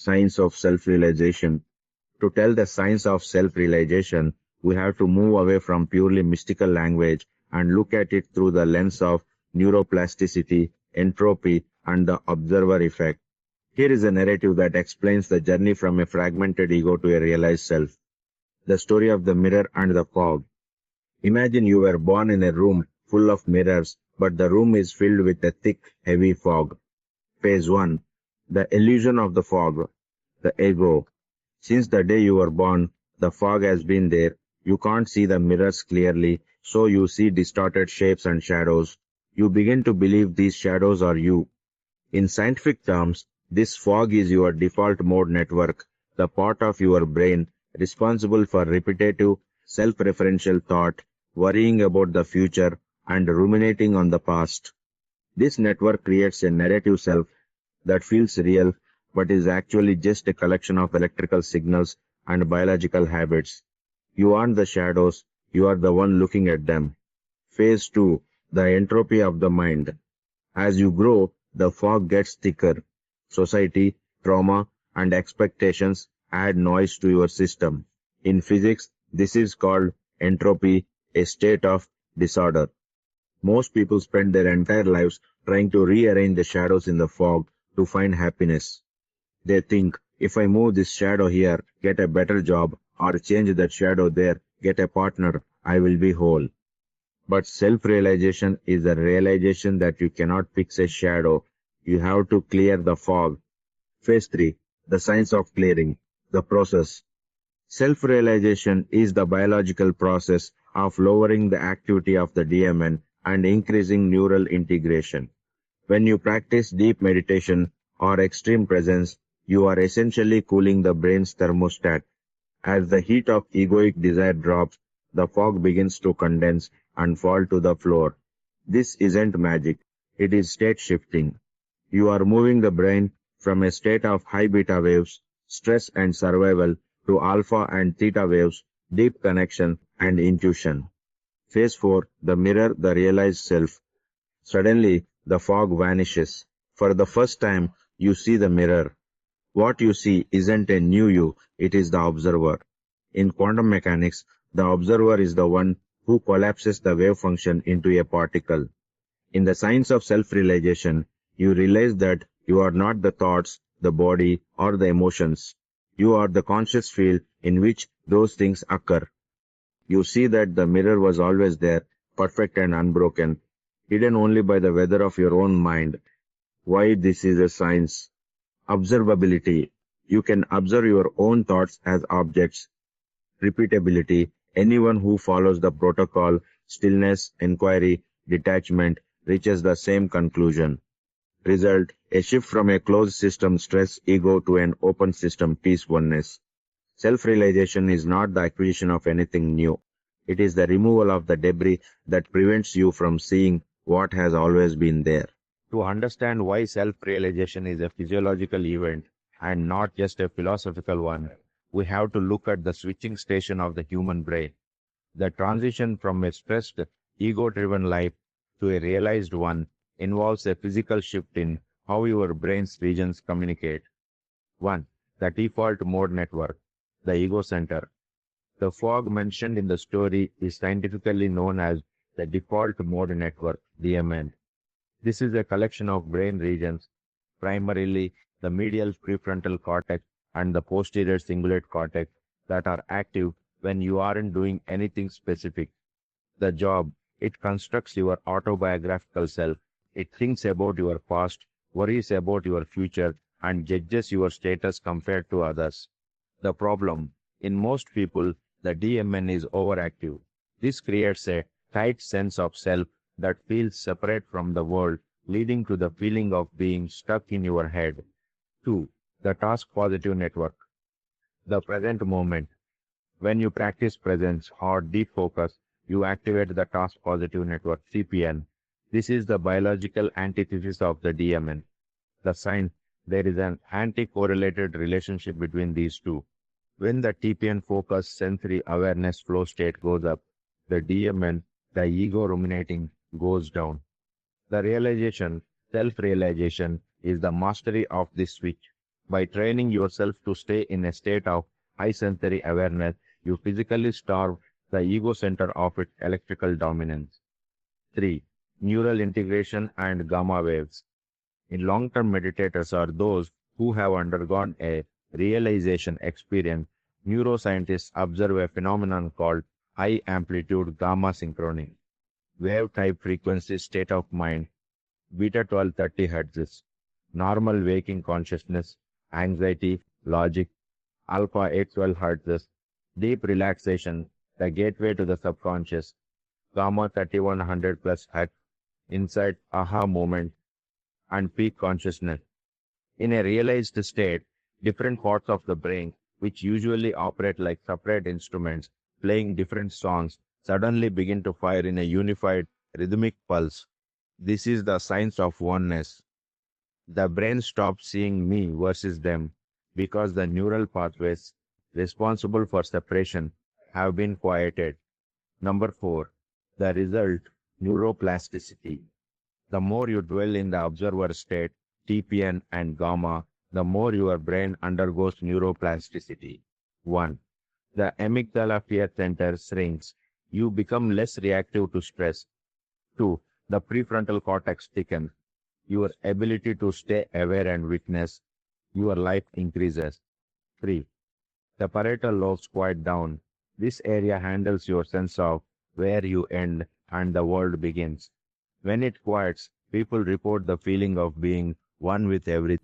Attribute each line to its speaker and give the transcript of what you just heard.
Speaker 1: Science of Self-Realization. To tell the science of self-realization, we have to move away from purely mystical language and look at it through the lens of neuroplasticity, entropy, and the observer effect. Here is a narrative that explains the journey from a fragmented ego to a realized self. The story of the mirror and the fog. Imagine you were born in a room full of mirrors, but the room is filled with a thick, heavy fog. Phase 1. The illusion of the fog. The ego. Since the day you were born, the fog has been there. You can't see the mirrors clearly, so you see distorted shapes and shadows. You begin to believe these shadows are you. In scientific terms, this fog is your default mode network, the part of your brain responsible for repetitive, self-referential thought, worrying about the future, and ruminating on the past. This network creates a narrative self that feels real but is actually just a collection of electrical signals and biological habits. You aren't the shadows, you are the one looking at them. Phase 2. The entropy of the mind. As you grow, the fog gets thicker. Society, trauma, and expectations add noise to your system. In physics, this is called entropy, a state of disorder. Most people spend their entire lives trying to rearrange the shadows in the fog to find happiness. They think, if I move this shadow here, get a better job, or change that shadow there, get a partner, I will be whole. But self-realization is the realization that you cannot fix a shadow. You have to clear the fog. Phase 3. The science of clearing. The process. Self-realization is the biological process of lowering the activity of the DMN and increasing neural integration. When you practice deep meditation or extreme presence, you are essentially cooling the brain's thermostat. As the heat of egoic desire drops, the fog begins to condense and fall to the floor. This isn't magic, it is state shifting. You are moving the brain from a state of high beta waves, stress and survival, to alpha and theta waves, deep connection and intuition. Phase 4. The mirror, the realized self. Suddenly, the fog vanishes. For the first time, you see the mirror. What you see isn't a new you, it is the observer. In quantum mechanics, the observer is the one who collapses the wave function into a particle. In the science of self-realization, you realize that you are not the thoughts, the body, or the emotions. You are the conscious field in which those things occur. You see that the mirror was always there, perfect and unbroken, hidden only by the weather of your own mind. Why this is a science? Observability. You can observe your own thoughts as objects. Repeatability. Anyone who follows the protocol, stillness, inquiry, detachment, reaches the same conclusion. Result, a shift from a closed system stress ego to an open system peace oneness. Self-realization is not the acquisition of anything new. It is the removal of the debris that prevents you from seeing what has always been there. To understand why self-realization is a physiological event and not just a philosophical one, we have to look at the switching station of the human brain. The transition from a stressed, ego-driven life to a realized one involves a physical shift in how your brain's regions communicate. 1. The default mode network, the ego center. The fog mentioned in the story is scientifically known as the default mode network, DMN. This is a collection of brain regions, primarily the medial prefrontal cortex and the posterior cingulate cortex, that are active when you aren't doing anything specific. The job, it constructs your autobiographical self. It thinks about your past, worries about your future, and judges your status compared to others. The problem, in most people, the DMN is overactive. This creates a tight sense of self that feels separate from the world, leading to the feeling of being stuck in your head. 2. The task positive network. The present moment. When you practice presence or deep focus, you activate the task positive network, CPN. This is the biological antithesis of the DMN. The sign, there is an anti-correlated relationship between these two. When the TPN focus sensory awareness flow state goes up, the DMN, the ego ruminating, goes down. The realization, self-realization, is the mastery of this switch. By training yourself to stay in a state of high sensory awareness, you physically starve the ego center of its electrical dominance. 3. Neural integration and gamma waves. In long-term meditators or those who have undergone a realization experience, neuroscientists observe a phenomenon called high-amplitude gamma synchrony, wave-type frequency state of mind, beta 1230 Hz, normal waking consciousness, anxiety, logic, alpha 812 Hz, deep relaxation, the gateway to the subconscious, gamma 3100 plus Hz, insight, aha moment, and peak consciousness. In a realized state, different parts of the brain, which usually operate like separate instruments playing different songs, suddenly begin to fire in a unified rhythmic pulse. This is the science of oneness. The brain stops seeing me versus them because the neural pathways responsible for separation have been quieted. Number 4. The result, neuroplasticity. The more you dwell in the observer state, TPN and gamma, the more your brain undergoes neuroplasticity. 1. The amygdala fear center shrinks. You become less reactive to stress. 2. The prefrontal cortex thickens. Your ability to stay aware and witness your life increases. 3. The parietal lobes quiet down. This area handles your sense of where you end and the world begins. When it quiets, people report the feeling of being one with everything.